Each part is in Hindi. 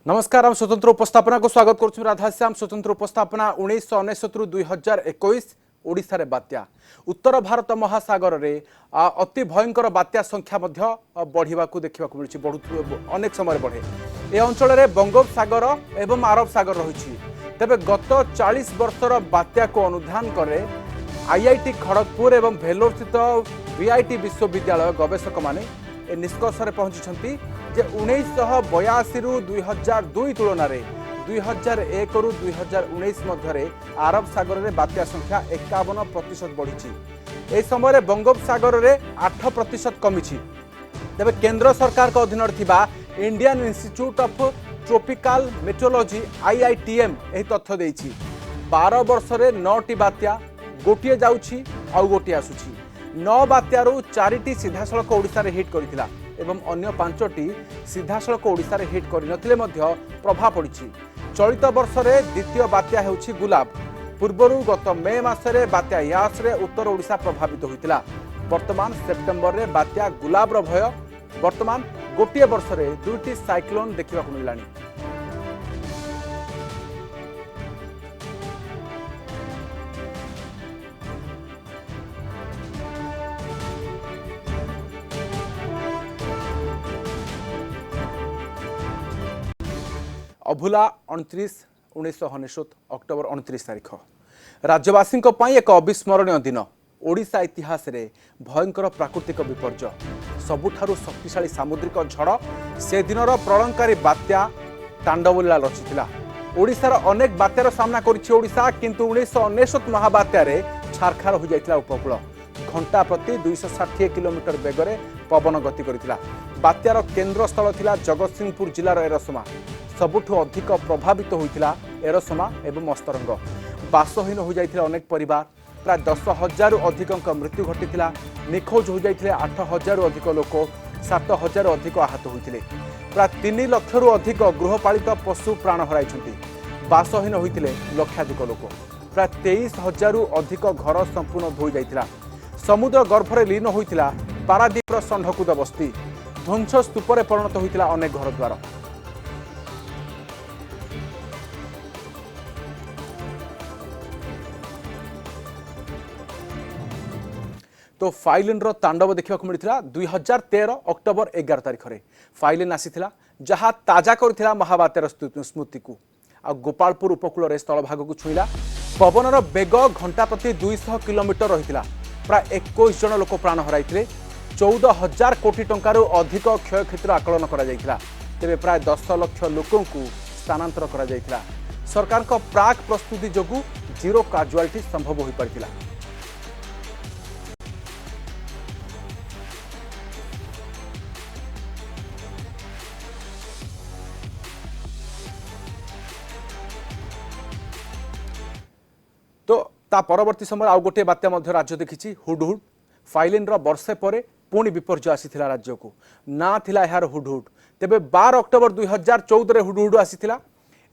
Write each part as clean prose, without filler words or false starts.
नमस्कार हम स्वतंत्र उपस्थापना को स्वागत करुँ राधाश्याम स्वतंत्र उपस्थापना 1999 रु 2021 ओडिशा रे बात्या उत्तर भारत महासागर रे अति भयंकर बात्या संख्या बढ़िया देखा मिलूँ अनेक समय बढ़े ए अंचल में बंगोपसागर एवं अरब सागर रही तेरे गत 40 वर्षर बात्या को अनुधान करे आईआईटी खड़गपुर एवं भेलोर स्थित वीआईटी विश्वविद्यालय गवेषक माने ए निष्कर्ष पहुंची जे 1982 रु 2002 तुलन में 2001 रु 2019 मध्य अरब सागर में बात्या संख्या 51% बढ़ी। समय बंगोपसागर में 8% कमी। तेरे केंद्र सरकार का अधीन Indian institute of tropical metrology IITM यही तथ्य देछि 12 वर्ष रे 9टी बात्या गोटे जाउछि आउ गोटे आसुछि 9 बात्यारू 4टी सीधासलख ओडिशा रे हिट करथिला एवं अन्य 5टी सीधासलख ओडिशा रे हिट करनथिले मध्य प्रभाव पड़िछि। चलित वर्ष रे द्वितीय बात्या हेउछि गुलाब। पूर्वरु गत मे मासरे बात्या यास रे उत्तर ओडिशा प्रभावित होइतिला। वर्तमान सेप्टेम्बर रे बात्या गुलाब रो भय वर्तमान गोटे वर्ष रे 2टी साइक्लोन देखिबा को मिलानी। अभुला 29 अक्टोबर 29 तारीख राज्यवासी एक अविस्मरणीय दिन। ओडिशा इतिहास रे भयंकर प्राकृतिक विपर्य सबुठारु शक्तिशाली सामुद्रिक झड़ से दिनर प्रलंकारी बात्या तांडवलीला रचिथिला। ओडिशार अनेक बात्यार सामना करिछि ओडिशा, किंतु 1999 महाबात्या छारखार हो जाइतिला उपकूल। घंटा प्रति 260 किलोमीटर बेगरे पवन गति करितिला। बात्यार केन्द्र स्थल थिला जगतसिंहपुर जिलार एरसमा। सबुठु अधिक प्रभावित होइतिला एरसमा एवं मस्तरंग। बासहीन हो जाइतिला अनेक परिवार। प्राय 10,000 अधिक मृत्यु घटितिला। निखोज हो जाइतिले 8,000 अधिक लोक। 7,000 अधिक आहत होइतिले। प्राय 3 लाख अधिक गृहपालित पशु प्राण हराइछन्ति। बासहीन होइतिले लक्षाधिक लोक। प्राय 23,000 अधिक घर संपूर्ण धोई जाइतिला। समुद्र गर्भरे लीन होइतिला पारादीपर षण्ढकुद बस्ती। ध्वंस स्तूपरे परिणत होइतिला अनेक घरद्वार। तो फाइलिन रो तांडव देखा मिलता 2013 अक्टोबर 11 तारिख में फाइलिन आसीथिला जहाँ ताजा करथिला महाबात्यार स्मृति को आ गोपालपुर उपकूल रे स्थलभाग को छुईला। पवनर बेग घंटा प्रति 200 किलोमीटर रही। प्राय 21 जन लोक प्राण हराइथिले। 14,000 कोटी टंकारु अधिक क्षयक्षतिर आकलन करा जायथिला। तेबे प्राय 10 लाख लोकों को स्थानांतर करा जायथिला। सरकार को प्राक प्रस्तुति जोगु जीरो काजुआलिटी संभव हो पारिथिला। तो ता परवर्ती समय आउ गोटे बात्या मध्य राज्य देखिछि हुडहुड। फाइलिन रो वर्षे परे पुणी विपर्य आसीथिला राज्य को ना थिला यार हुडहुड। तेबे 12 अक्टोबर 2014 रे हुडहुड आसीथिला।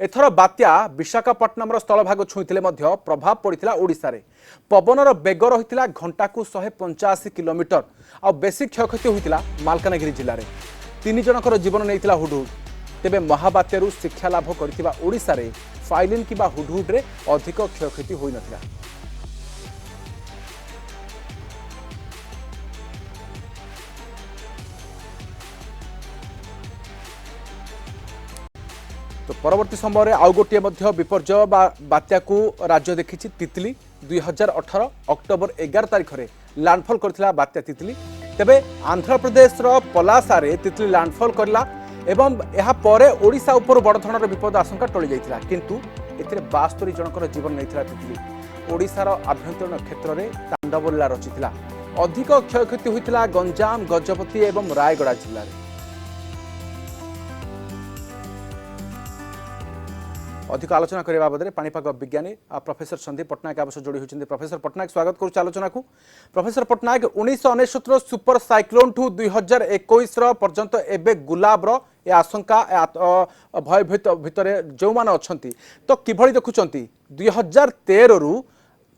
एथर बात्या विशाखापट्टनम रो स्थलभाग छुईथिले मध्य प्रभाव पड़िथिला ओडिसा रे। पवनर बेग रहिथिला घंटा को 185 किलोमीटर आ बेसी क्षयक्षति होइथिला मालकानगिरी जिल्ला रे। 3 जनकर जीवन नैथिला हुडहुड। तेबे महाबात्यारू शिक्षा लाभ करथिबा ओडिसा रे फाइलिन किबा हुडहुड रे अधिक क्षयक्षति होई नथिला। तो परवर्ती समय आउ गोटे विपर्य बात्या को राज्य देखिछि तितली। 2018 अक्टोबर 11 तारिख में लैंडफॉल करथिला बात्या तितली। तेबे आंध्र प्रदेश रो पलासा रे तितली लैंडफॉल करला एवं यह परे ओडिशा उपर बड़ धৰণৰ विपद आशंका टळी जाइतिला, किंतु एथिरे 72 जनकर जीवन नैथिला तितली। ओडिशार आभ्यंतरीण क्षेत्र में तांडवलीला रचिथिला। अधिक क्षयक्षति होइतिला गंजाम, गजपति एवं रायगड़ा जिल्ला रे। अधिक आलोचना करने बाबद पाणीपाग विज्ञानी प्रोफेसर संदीप पट्टनायक आम जोड़ी होती। प्रोफेसर पट्टनायक स्वागत करुच्च आलोचना को। प्रोफेसर पट्टनायक 1999 सुपर साइक्लोन ठू 2021 पर्यंत एबे गुलाब रो ए आशंका भय भितर जो माने अछंती तो किभଳି देखुचंती 2013 रु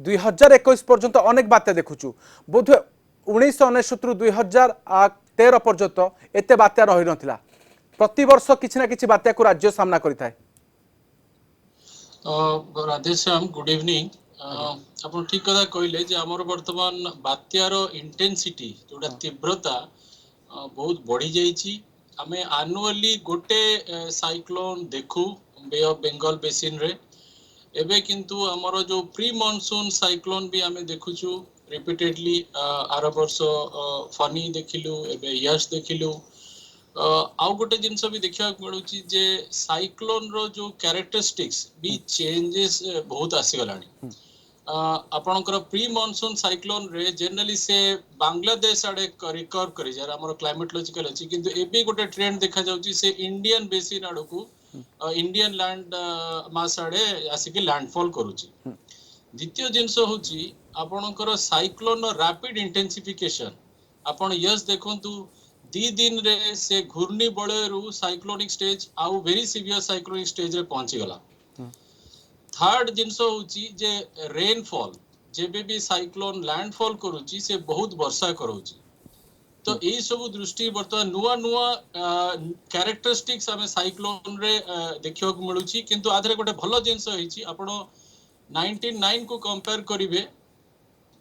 2021 पर्यंत अनेक बात्या देखुचु। बोध 1999 रु 2013 पर्यंत एते बात्या रही नथिला। प्रति वर्ष किछि ना किछि बात्या को राज्य सामना करिथाय। Radheshyam good evening. आप ठीक कथा कहले जे हमर वर्तमान बात्यार इंटेंसिटी जोटा तीव्रता बहुत बढ़ी जाइछि। आमे एनुअली गोटे साइक्लोन देखू बे ऑफ बेंगल बेसिन रे। एबे किंतु हमर जो प्री मॉनसून साइक्लोन भी आमे देखुछु रिपीटेडली। आर वर्ष फनी देखिलु, एबे यश देखिलु। आउ गोटे जिनस भी देखा मिलूँ जे साइक्लोन रो जो कैरेक्टरिस्टिक्स भी चेंजेस बहुत आसीगलानी। आपणकर प्री मॉनसून साइक्लोन रे जनरली से बांग्लादेश आड़े रिकवर करी जार हमर क्लाइमेटोलॉजिकल अछि, किंतु एबे गोटे ट्रेंड देखा जाउची से इंडियन बेसिन आड़ को इंडियन लैंड मास आड़े आसिक लैंडफॉल करूची। द्वितीय जिनस होची आपणकर साइक्लोन रैपिड इंटेंसिफिकेशन। आपण यस देखंतु 2 दिन रे से घूर्णी बलयरू साइक्लोनिक स्टेज आउ वेरी सीवियर साइक्लोनिक स्टेज रे पहुंची गला। थर्ड जिनस होची जे रेनफॉल जेबे भी साइक्लोन लैंडफॉल करूची से बहुत वर्षा करूची। तो यही सब दृष्टि वर्तमान नुआ नुआ कैरेक्टरिस्टिक्स हमें साइक्लोन रे देखियो को मिलुची, किंतु आधरे गोटे भलो जिनस होईची आपण 99 को कंपेयर करिवे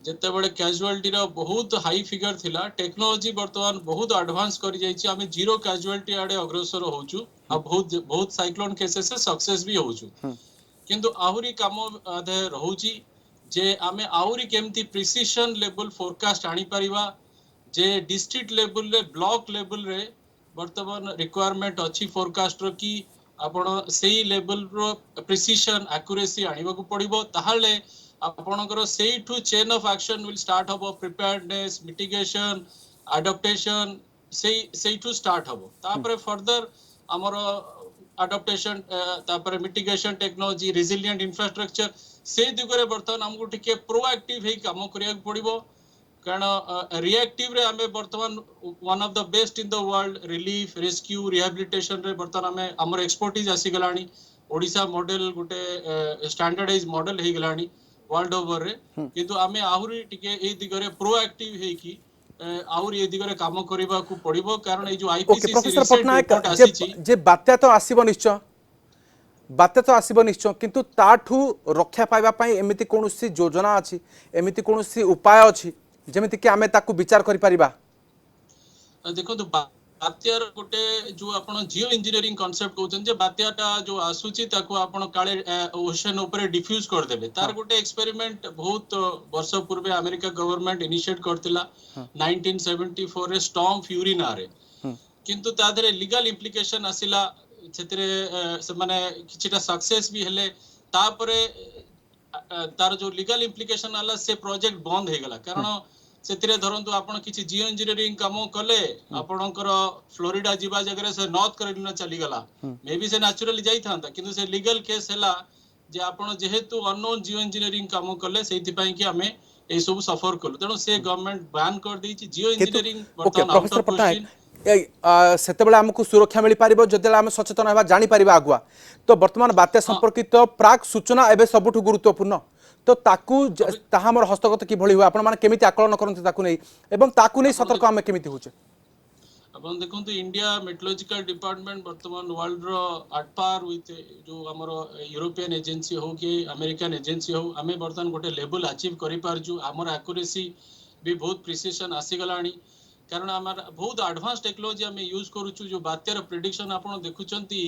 जते बड़े कैजुअलिटी रो बहुत हाई फिगर थिला। टेक्नोलॉजी वर्तमान बहुत एडवांस करि जाइछि, आमे जीरो कैजुअलिटी आडे अग्रसर होउछु आ बहुत बहुत साइक्लोन केसेस से सक्सेस भी होउछु। किंतु आहुरी काम आधे रहउची जे आमे आहुरी केमती प्रिसिशन लेवल फोरकास्ट आनी परिवा जे डिस्ट्रिक्ट लेवल रे ब्लॉक लेवल रे वर्तमान रिक्वायरमेंट अछि फोरकास्ट रो कि आपण सेही लेवल रो प्रिसिशन एक्यूरेसी आनिबा को पड़िबो। ताहाले आपणकर सेही to chain of action will start हबो। प्रिपेयर्डनेस, मिटिगेशन, अडॉप्टेशन सेही टू स्टार्ट हबो। तापरे फर्दर हमर अडॉप्टेशन तापरे मिटिगेशन टेक्नोलॉजी रेजिलिएंट इंफ्रास्ट्रक्चर से दिगरे वर्तमान हमको टिके प्रोएक्टिव हे काम करिया पड़िबो। कारण रिएक्टिव रे हमें वर्तमान one of the best in the world relief rescue rehabilitation रे वर्तमान हमें हमर एक्सपर्टीज आसी गलानी। ओडिशा मॉडल गोटे स्टैंडर्डाइज मॉडल हे गलानी वर्ल्ड ओवर रे, किंतु आमे आहुरी टिके ए दिगरे प्रोएक्टिव हे कि आहुरी ए दिगरे काम करिबा को पड़िबो। कारण ए जो okay IPCC professor recent Patnaik report आसीची जे बात्या तो आसीबो निश्चय, बात्या तो आसीबो निश्चय, किंतु ताठू रक्षा पाइबा पई एमिति कोनोसी योजना अछि, एमिति कोनोसी उपाय अछि जेमिति कि आमे ताकू विचार करि परिबा। देखो तो बात्यार गोटे जो आपण जियो इंजीनियरिंग कांसेप्ट कहउछन जे बात्याटा जो आसुची ताको आपण काळे ओशन ऊपर डिफ्यूज कर देबे। तार गोटे एक्सपेरिमेंट बहुत वर्ष पूर्व अमेरिका गवर्नमेंट इनिशिएट करतिला 1974 रे स्टॉर्म फ्यूरी नारे। किंतु तादरे लीगल इम्प्लिकेशन आसिला, सेतरे से माने किछिटा सक्सेस भी हेले। तापरे तार जो लीगल इम्प्लिकेशन आला से प्रोजेक्ट बंद हे गला। कारण सेतिरे धरंतु आपण किछि जियो इंजीनियरिंग काम कले आपणकर फ्लोरिडा जीवा जगह से नॉर्थ कैरोलिना चली गला, मे बी से नेचुरली जाई थांता, किंतु से लीगल केस हैला जे आपण जेहेतु अननोन जियो इंजीनियरिंग काम कले सेति पई कि हमें ए सब सफर कलु। तेणु से गवर्नमेंट बैन कर देछि जियो इंजीनियरिंग ओके वर्तमान out professor of Patnaik question. सेतेबेले हमकु सुरक्षा मिल पारिबो जदेला हम सचेतन हेबा जानि पारिबा आगुआ। तो वर्तमान बात्या संपर्कित प्राक सूचना एबे सबुठु गुरुत्वपूर्ण। तो ताकू ताहा हमर हस्तगत कि भଳି हुआ आपण माने केमिति आकलन करन्ते ताकू नै एवं ताकू नै सतर्क हम केमिति होचे। अपन देखो तो इंडिया मेट्रोलॉजिकल डिपार्टमेंट वर्तमान वर्ल्ड रो एट पार विथ जो हमर यूरोपियन एजेंसी हो कि अमेरिकन एजेंसी हो, हमें वर्तमान गोटे लेवल अचीव करि पारजु। हमर एक्यूरेसी भी बहुत प्रिसिशन आसी गलानी। कारण हमर बहुत एडवांस टेक्नोलॉजी हमें यूज करूछु। जो बात्यार प्रेडिक्शन आपण देखुचंती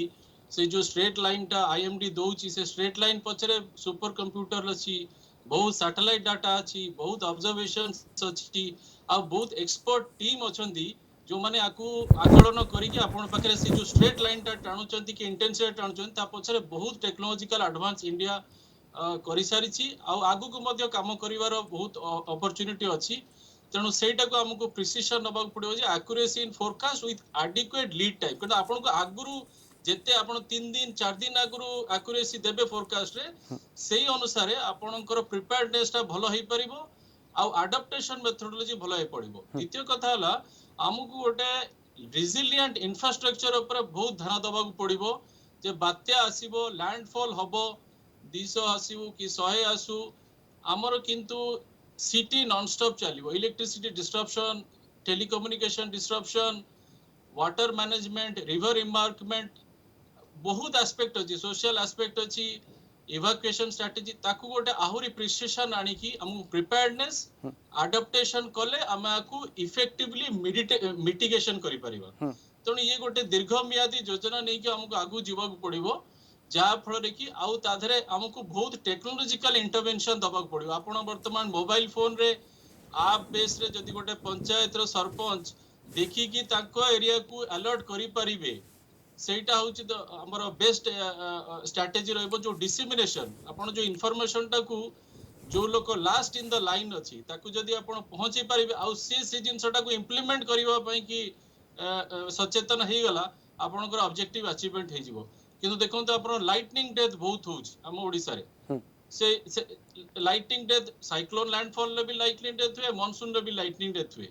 से जो स्ट्रेट लाइन टा आईएमडी दोउची, से स्ट्रेट लाइन पछरे सुपर कंप्यूटर अछि, बहुत सैटेलाइट डाटा अछि, बहुत ऑब्जर्वेशंस अछि, आ बहुत एक्सपर्ट टीम अछंती जो माने आकू आकलन करिके आपण पाखरे से जो स्ट्रेट लाइन टा टाणुचंती कि इंटेंसिटी टाणुचंती ता पछरे बहुत टेक्नोलॉजिकल एडवांस इंडिया करि सारिछि। आ आगु को मध्ये काम करिवार बहुत अपॉर्चुनिटी अछि। तेणु सेटा को हमको प्रिसिशन नबाक पड़िबो जे accuracy in forecast with adequate lead time. किंतु आपण को आगुरु जेते आपण 3 दिन 4 दिन आगुरु एक्यूरेसी देबे फोरकास्ट रे, सेही अनुसार आपणकर प्रिपेयर्डनेस ता भलो होई परिबो आ अडॉप्टेशन मेथोडोलॉजी भलो होई पड़िबो। द्वितीय कथा हला हमको गोटे रेजिलिएंट इंफ्रास्ट्रक्चर ऊपर बहुत ध्यान दबाक पड़िबो। जे बात्या आसीबो लैंडफॉल हबो 200 आसीबो कि 100 आसु, हमर किंतु सिटी नॉन स्टॉप चलिबो। Electricity disruption, telecommunication disruption, water management river embankment बहुत एस्पेक्ट अछि सोशल एस्पेक्ट अछि इवाक्युएशन स्ट्रेटजी ताकू गोटे आहुरी प्रिसिशन आनी कि हम प्रिपेयर्डनेस अडॉप्टेशन कले हम आकू इफेक्टिवली मिटिगेशन करि परिबा तेणु ये गोटे दीर्घ मियादी योजना नहीं कि हमको आगू जीवाक पड़िबो जहाँ फल कि आउ ताधरे हमको बहुत टेक्नोलॉजिकल इंटरवेंशन दबाक पड़िबो आपण वर्तमान मोबाइल फोन रे आप बेस रे जदि गोटे पंचायत रो सरपंच देखि कि ताको एरिया को अलर्ट करि परिबे सेटा होची तो हमर बेस्ट स्ट्रेटजी रहबो जो डिसेमिनेशन आपण जो इंफॉर्मेशन टाकू जो लोक लास्ट इन द लाइन अछि ताकू जदि आपण पहुंची परिबे आ से जिंसटा को इंप्लीमेंट करिवा पई कि सचेतन हे गला आपनकर ऑब्जेक्टिव अचीवमेंट हे जिवो किंतु देखो तो आपण लाइटनिंग डेथ बहुत होउछ हम ओडिसा रे से लाइटनिंग डेथ साइक्लोन लैंडफॉल रे भी लाइटनिंग डेथ हुए मॉनसून रे भी लाइटनिंग डेथ हुए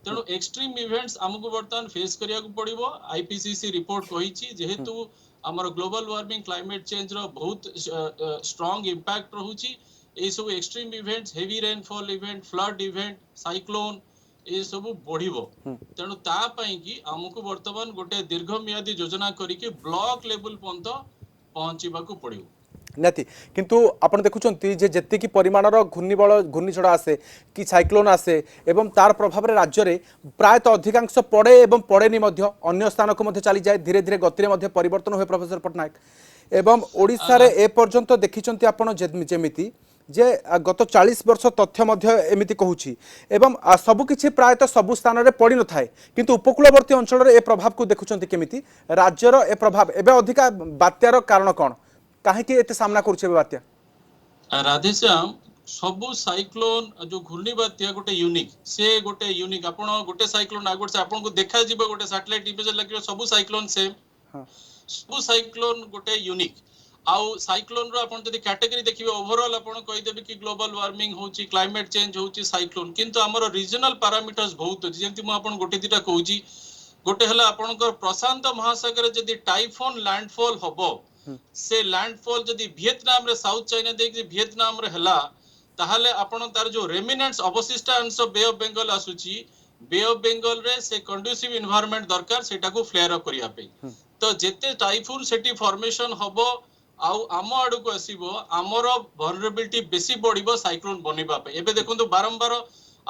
तेणु एक्सट्रीम इवेंट्स आमको बर्तमान फेस करिया को पड़िबो आईपीसीसी रिपोर्ट कहिछि जेहेतु हमर ग्लोबल वार्मिंग क्लाइमेट चेंज रो बहुत स्ट्रांग इंपैक्ट रहउछि ए सब extreme events heavy rainfall event flood event cyclone ए सब बढ़िबो तेणु ता पई कि हमको वर्तमान गोटे दीर्घ मियादी योजना करिके ब्लॉक लेवल पर्यंत पहुंचीबा को पड़िबो निहाती किंतु आपण देखुचंती जे जेतिकी परिमाणर घूर्णिबल घूर्णिझड़ आसे कि साइक्लोन आसे एवं तार प्रभाव रे राज्य रे प्रायतः अधिकांश पड़े एवं पड़ेनी मध्य अन्य स्थान को मध्य चली जाए धीरे धीरे गति रे मध्य परिवर्तन हुए प्रोफेसर पटनायक एवं ओडिसा रे ए पर्यंत देखिचंती आपण जेमिति जे गत 40 वर्ष तथ्य मध्य एमिति कहूची एवं सबुकिछि प्रायतः सबु स्थान रे पड़ी न थाए किंतु उपकूलवर्ती अंचल रे ए प्रभाव को देखुचंती केमिति राज्यर ए प्रभाव एबे अधिका बात्यार कारण कोन काहे कि एते सामना करूछे बात्या राधेश्याम सबु साइक्लोन जो घूर्णी बात्या गोटे यूनिक आपण गोटे साइक्लोन आगोट से आपण को देखा जिवो गोटे सैटेलाइट इमेज लागियो सबु साइक्लोन सेम सबु साइक्लोन गोटे यूनिक आउ साइक्लोन रो आपण जदी कैटेगरी देखिबे ओवरऑल आपण कहि देबे कि ग्लोबल वार्मिंग होची क्लाइमेट चेंज होची साइक्लोन किंतु हमर रीजनल पैरामीटर्स बहुत अछि जेंति मु आपण गोटे दिटा कहूची गोटे हला आपणकर प्रशांत महासागर जदी टाइफोन लैंडफॉल होबो से लैंडफॉल जदी वियतनाम रे साउथ चाइना देख वियतनाम रे हला ताहाले आपण तार जो रेमिनेंट्स अवशिष्ट अंश बे ऑफ बंगाल आसुची बे ऑफ बंगाल रे से कंडुसिव एनवायरनमेंट दरकार सेटा को फ्लेयर अप करिया पे तो जेते टाइफून सेटी फॉर्मेशन होबो आउ आम आडू को आसीबो हमर वल्नरेबिलिटी बेसी बढ़िबो साइक्लोन बनिबा पे एबे देखंतु बारंबार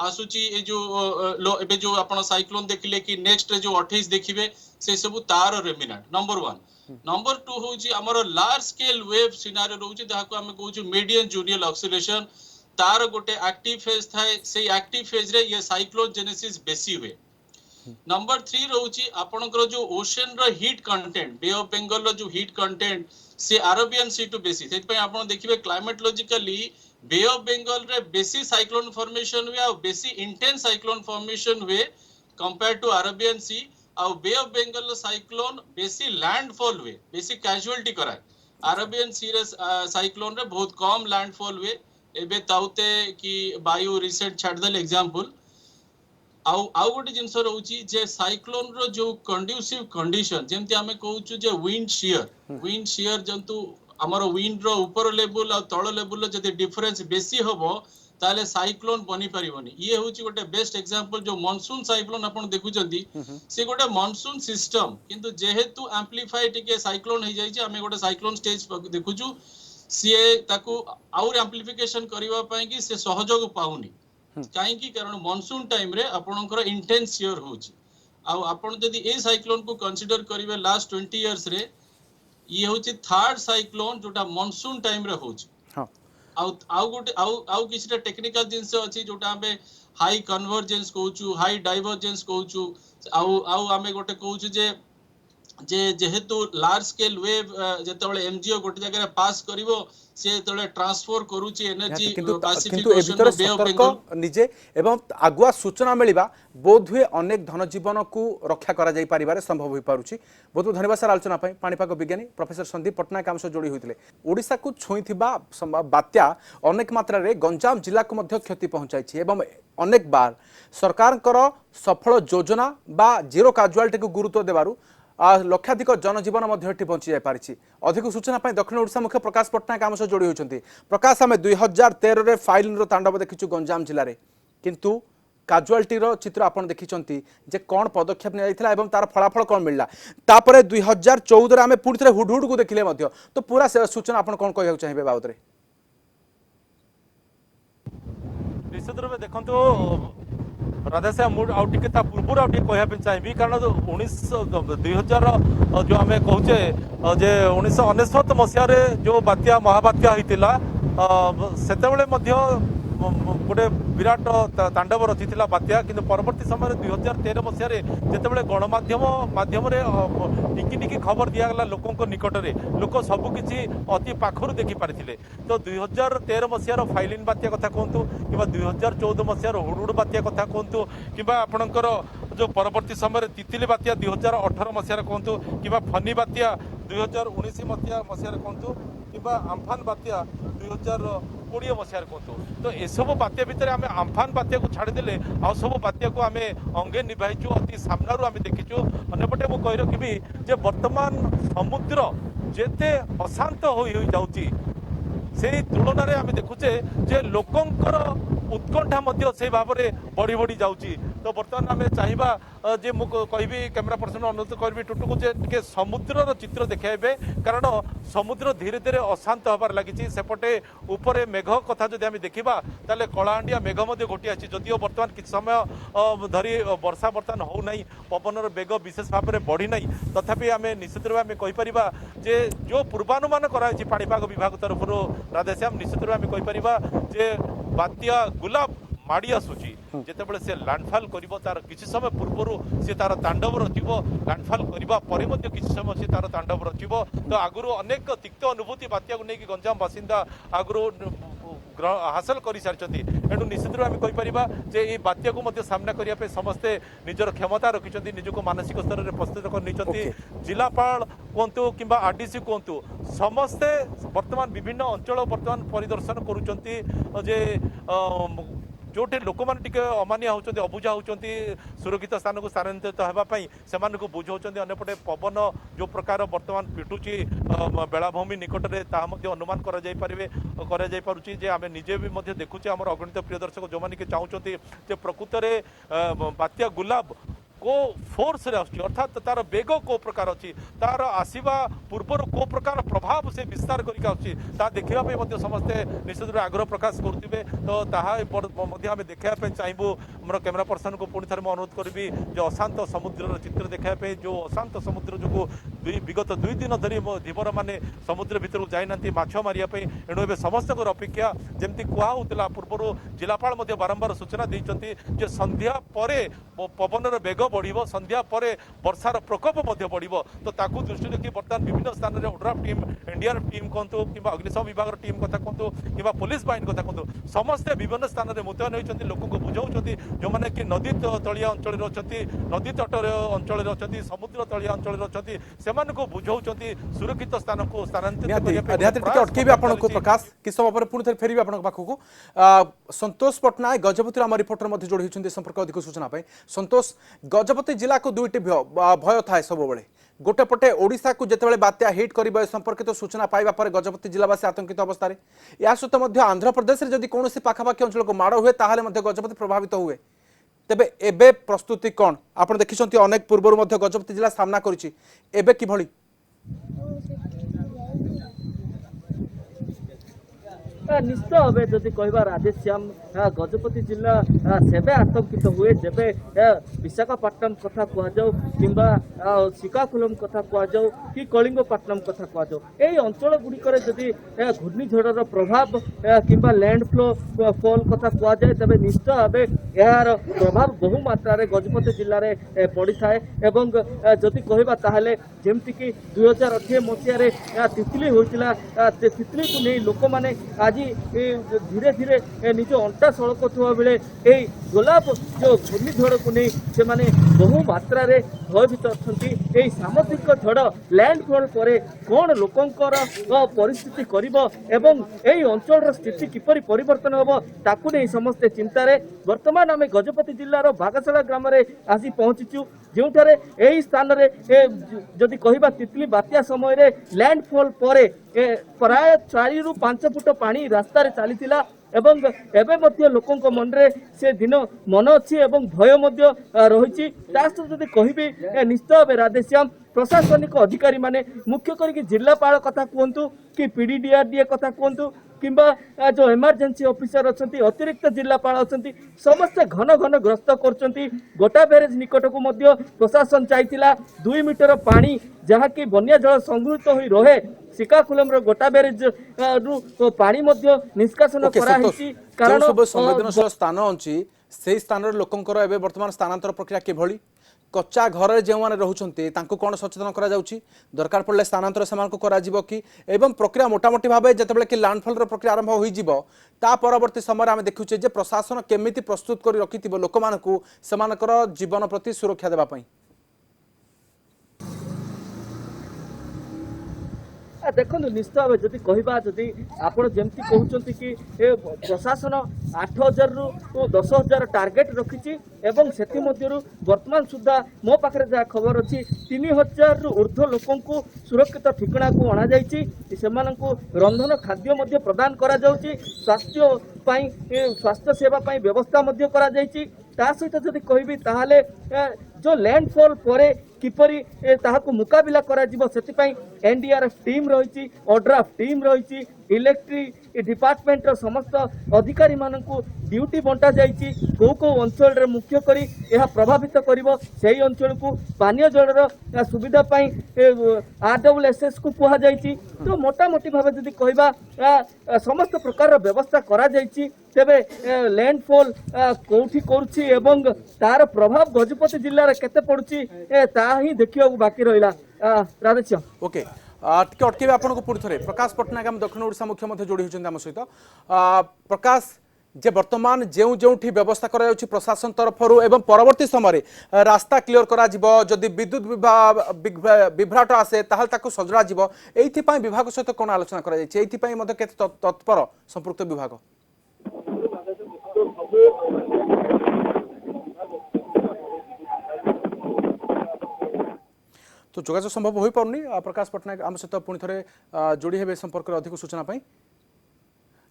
आसुची ए जो एबे जो आपण साइक्लोन देखिले कि नेक्स्ट रे जो 28 देखिबे से सब तार रेमिनेंट नंबर 1 नंबर 2 होची हमर लार्ज स्केल वेव सिनेरियो रहउची जहा को हम कहउची मीडियम जूनियर ऑक्सीलेशन तार गोटे एक्टिव फेज थाए से एक्टिव फेज रे ये साइक्लोन जेनेसिस बेसी हुए नंबर 3 रहउची आपनकर जो ओशन रो heat content bay of Bengal रो जो हीट कंटेंट से अरेबियन सी टू बेसी सेत पे आपण देखिबे क्लाइमेटोलॉजिकली बे ऑफ बंगाल रे बेसी साइक्लोन फॉर्मेशन हुए और बेसी इंटेंस साइक्लोन फॉर्मेशन हुए कंपेयर टू अरेबियन सी और बे ऑफ बंगाल साइक्लोन बेसी लैंडफॉल हुए बेसी कैजुअलिटी कराए अरेबियन सी रे साइक्लोन रे बहुत कम लैंडफॉल हुए एबे ताउते कि वायु रिसेंट छाड़ देल एग्जांपल आउ गोटे जिनस रहउची जे साइक्लोन रो जो कंड्यूसिव कंडीशन जेमति हमें कहउछु जे विंड शियर जंतु हमर विंड रो ऊपर लेवल और तळ लेवल जदि डिफरेंस बेसी होबो ताले साइक्लोन बनी परिबनी ये होची गोटे बेस्ट एग्जांपल जो मॉनसून साइक्लोन आपण देखुचंदी से गोटे मॉनसून सिस्टम किंतु जेहेतु एम्प्लीफाई टिके साइक्लोन हे जाई जे हमें गोटे साइक्लोन स्टेज देखुचु से ताकू और एम्प्लीफिकेशन करिवा पई कि से सहयोग पाउनी काहे कि कारण मॉनसून टाइम रे आपनकर इंटेंस शियर होची आ आपण जदी ए साइक्लोन को कंसीडर करिवे लास्ट 20 इयर्स रे ये होची थर्ड साइक्लोन जोटा मॉनसून टाइम रे होची आउ गोटे आउ किछटा टेक्निकल जिंस अछि जोटा हमें हाई कन्वर्जेंस कहउछु हाई डाइवर्जेंस कहउछु आउ हमें गोटे कहउछु जे जेहेतु लार्ज स्केल वेव जेतेबेले एमजीओ गोटे जगह पास करिवो से जेतेबेले ट्रांसफर करूची energy Pacific Ocean Bay of Bengal निजे एवं आगुआ सूचना मिलिबा बोध हुए अनेक धन जीवन को रक्षा करा जाई परिबारे संभव होई पारुची बहुत बहुत धन्यवाद सर आलोचना पई पाणीपाग विज्ञानी प्रोफेसर संदीप पटनायक आमसो जोड़ी होइतिले ओडिसा को छुईथिबा बात्या अनेक मात्रा रे गंजाम जिला को मध्य क्षति पहुंचाइछि एवं अनेक बार सरकारकर सफल योजना बा जीरो कैजुअलिटी को गुरुत्व देबारु लक्षाधिक जनजीवन बंची जाई पारिछि अधिक सूचना पाई दक्षिण ओडिशा मुख्य प्रकाश पटनायक आम सह जोड़ी होइछन्ति प्रकाश आमे 2013 रे फाइल रो तांडव देखिछु गंजाम जिले रे किंतु काजुआलिटी चित्र आपन देखिचंती जे कौन पदक्षेप निया एवं तार फलाफल कौन मिलला तापरे 2014 रे आमे पुणी थे हुडहुड को देखिले मध्य तो पूरा सूचना आपन कौन कहया चाहिए बाबद रे निश्चित रूप देखो राधेश्याम मुझे पूर्व कहवाई चाहिए कारण 2000 जो आम कहे जे 1999 मसीह जो बात्या महाबात्या होता से गोटे विराट तांडव रचिला बात्या किंतु परवर्ती समय 2013 मसीह जितेबाला गणमाध्यम माध्यम टिकी टिकी खबर दिगला लोकों निकट में लोक सबकि अति पाखर देखिपारे तो 2013 मसीहार फाइलिन बात्या कथा कहतु कि 2014 मसीहार हुडहुड बात्या कथा कहतु कि आपणकर जो परवर्ती समय तितली बात्या 2018 मसीहार कहतु कि फनी बात्या 2019 मसीहार कहतु कि आम्फान बात्या 2020 मसीहार कहतु तो एसबू बात्या भितर आम आम्फान बात्या को छाड़देले आ सब बात्या को आम अंगे निभाइचु अति सामनारू आम देखीचु अंपटे मुझे कही रखी जे वर्तमान समुद्र जेते अशांत हो जाउची से तुलन में आम देखुचे जे लोकंकर उत्कंठा से भाव में बढ़ी बढ़ी जाउची तो बर्तमान आम चाहिए जे मुझे कहि कैमेरा पर्सन अनुरोध करी टुटुक जे समुद्र चित्र देखाइबे कारण समुद्र धीरे धीरे अशांत हबार लगी सेपटे उपरे मेघ कथा जदि आम देखा ताले कलाहांडिया मेघ घोटी आछि जदिओ बर्तमान किछ समय धरी वर्षा बर्तमान होना पवनर बेग विशेष भाव में बढ़ी ना तथापि आम निश्चित रूप में कहीपर जे जो पूर्वानुमान कराई पाणीपाग विभाग तरफ राधेश्याम निश्चित रूप में कहीपर जे बात्या गुलाब माड़ी आसूची जितेबाला से लैंडफॉल करिवो तार किछि समय पूर्व से तार तांडव रचिबो लैंडफॉल करिबा परे मध्ये किछि समय से तार तांडव रचिबो तो आगुरु अनेक तिक्त अनुभूति बात्या को नेकी गंजाम बासिंदा आगुरु हासिल कर सारी एणु निश्चित रूप में कहीपर जे ये बात्या को मध्य सामना करने समस्ते निजर क्षमता रखिंट निजक मानसिक स्तर में प्रस्तुत कर जिलापाल कहतु कि आरडीसी कहतु समस्ते वर्तमान विभिन्न अंचल वर्तमान परिदर्शन करुँच जोटे लोक मैंने अमानिया होती अबुझा होती सुरक्षित स्थान को स्थानांतरित होगापी से बुझाऊँ अंपटे पवन जो प्रकार वर्तमान पिटुची बेलाभूमि निकट में ताहा अनुमान करुच्ची जे आम निजे भी देखुचे आम अगणित प्रिय दर्शक जो मैंने चाहते प्रकृत में बात्या गुलाब को फोर्स रे आछी अर्थात तार बेग को प्रकार अच्छी तार आसवा पूर्वर को प्रकार प्रभाव से विस्तार करके देखा समस्ते निश्चित आग्रह प्रकाश करुवे तो आम देखा चाहबू मोर कैमेरा पर्सन को पुणी थे अनुरोध करी जो अशांत समुद्र चित्र देखा जो अशांत समुद्र जो विगत 2 दिन धरी धीवर मैंने समुद्र भितर जाइना माछ मारे एणु ए समस्त अपेक्षा जमी कहला पूर्व जिलापाल बारंबार सूचना देते संध्या पर पवनर बेग बढ़ संध्या पर वर्षार प्रकोप बढ़ तो ताकू दृष्टि रखी बर्तमान विभिन्न स्थान में ओड्राफ टीम एनडीआरएफ टीम कहतु कि अग्निशम विभाग टीम कथा कहतु कि पुलिस बाहिनी कथा कहतु समस्ते विभिन्न स्थान में मुतयन होती लोक बुझाऊँ जो मैंने कि नदी तलिया अंचल अच्छा नदी तट अंचल अच्छा समुद्र तलिया अंचल अच्छा से बुझाऊँ सुरक्षित स्थान को स्थानांतरित प्रकाश कि समय पुणी फेरबी पाखक संतोष पट्टनायक गजपति आम रिपोर्टर जोड़ी होती संपर्क अधिक सूचना संतोष गजपति जिला को दुईटी भय थाए सब गोटे पटे ओडिशा को जिते बात्या हिट कर संपर्कित सूचना पाइबा पर गजपति जिलावासी आतंकित अवस्था या सहित आंध्र प्रदेश में जदि कौन पाखापाखि अंचल को माड़ हुए ताहले गजपति प्रभावित हुए तेबे एबे प्रस्तुति कौन आप देखिं अनेक पूर्व गजपति जिला सामना करिछि एबे किभଳି निश्चित भाव जदि कह राधेश्याम गजपति जिला सेबे आतंकित हुए जेबे विशाखापट्टनम कथा कहु कि श्रीकाकुलम कथा कहु कि कलिंगपट्टनम कथा कहु यही अंचल गुड़िक जदि घूर्णिझड़र प्रभाव कि लैंडफ्लो फॉल कथा कहुए तेज निश्चित भाव यार प्रभाव बहु मात्रा गजपति जिले में पड़ी थाए जदि कहवा जमीक 2018 मसीह तितली होता तितली को नहीं लोक मैंने आज धीरे धीरे निज अंटा सड़कुवा बेले यही गोलाप जो घूर्णिझड़ को नहीं से माने बहु मात्रा भयभीत अच्छा सामुद्रिक झड़ लैंडफॉल पर कौन लोकंकर परिस्थिति एवं यही अंचल स्थिति किपरि परिवर्तन हम ताकू नहीं समस्ते चिंतार वर्तमान आम गजपति जिलार बागाशाला ग्राम में आसी पहुंचीचु जो स्थान जदि कहवा तितली बात्या समय लैंडफॉल पर प्राय 4 ରୁ 5 फुट पानी रास्तार चली एवं एबे मध्य लोकंक मन रे से दिन मन अच्छी एवं भय मध्य रही जदि कहबी निश्चित भाव राधेश्याम प्रशासनिक अधिकारी माने मुख्य करके जिलापाल कथा कहतु कि पीडीडीआरडीए कथा कहतु किंबा जो इमरजेंसी ऑफिसर अच्छा अतिरिक्त जिलापाल अच्छा समस्ते घन घन ग्रस्त कर गोटा ब्यारेज निकट को मध्य प्रशासन चाहिए 2 मीटर पानी जहाँकि बन्या जल संग्रहित हो रहे श्रीकाकुलम गोटा ब्यारेज रु पानी मध्य निष्कासन कराई कारण संवेदनशील स्थान अच्छी से स्थान लोकंर एवं वर्तमान स्थानांतर प्रक्रिया किभली कच्चा घर जो मैंने रोचे कौन सचेतन करा दरकार पड़े स्थानांतर से कि एवं प्रक्रिया मोटामोटी भाव जिते कि लैंडफॉल प्रक्रिया आरंभ हो परवर्ती समय आम देखुचे जे प्रशासन केमिति प्रस्तुत कर रखि लोक मानक जीवन प्रति सुरक्षा देवाई। देखो निश्चित भाव जदि कहवा जदि आप जमी कहते कि प्रशासन 8,000 रु 10,000 टार्गेट रखी से वर्तमान सुधा मो पाखे जहाँ खबर अच्छी 3,000 रु ऊर्ध्व लोक सुरक्षित ठिकाना को अणा रंधन खाद्य प्रदान करा स्वास्थ्य सेवा व्यवस्था सहित जदि कहबी ताहले जो लैंडफॉल पर किपरि ताहाको मुकाबिला करा जिवो सेतिपई एनडीआरएफ टीम रही ओड्राफ टीम रही इलेक्ट्रिक डिपार्टमेंट समस्त अधिकारी मानकु ड्यूटी बंटा जाइछि को अंचल रे मुख्य करी यह प्रभावित करिवो सेही अंचल को पानीय जलर सुविधा पई आरडब्ल्यूएसएस को कुहा जाइछि। तो मोटामोटी भाव जदि कहबा समस्त प्रकार व्यवस्था करा जाइछि तेबे लैंडफॉल कोठी करूछि एवं तार प्रभाव गजपति जिल्ला रे केते पडुछि ता ही देखिया बाकी रहिला। राधेश्याम ओके टिके अटकेबे आपनको पुरी थरे प्रकाश पटनायक हम दक्षिण ओडिशा मुख्यमंत्री जोड़ी होचंदी हम सहित प्रकाश जे वर्तमान जेउ जेउठी व्यवस्था करा जाउछि प्रशासन तरफरु एवं परवर्ती समय रास्ता क्लियर करा जिवो जदि विद्युत विभ्राट आसे ताहल ताकु सजड़ा जिवो एथि पई विभाग सहित कोन आलोचना करा जाइछि एथि पई मध्ये केते तत्पर संपुक्त विभाग तो जोगाजोग संभव हो पारनी प्रकाश पटनायक आम सहित पुणी थे जोड़ी हे संपर्क अधिक सूचना पाई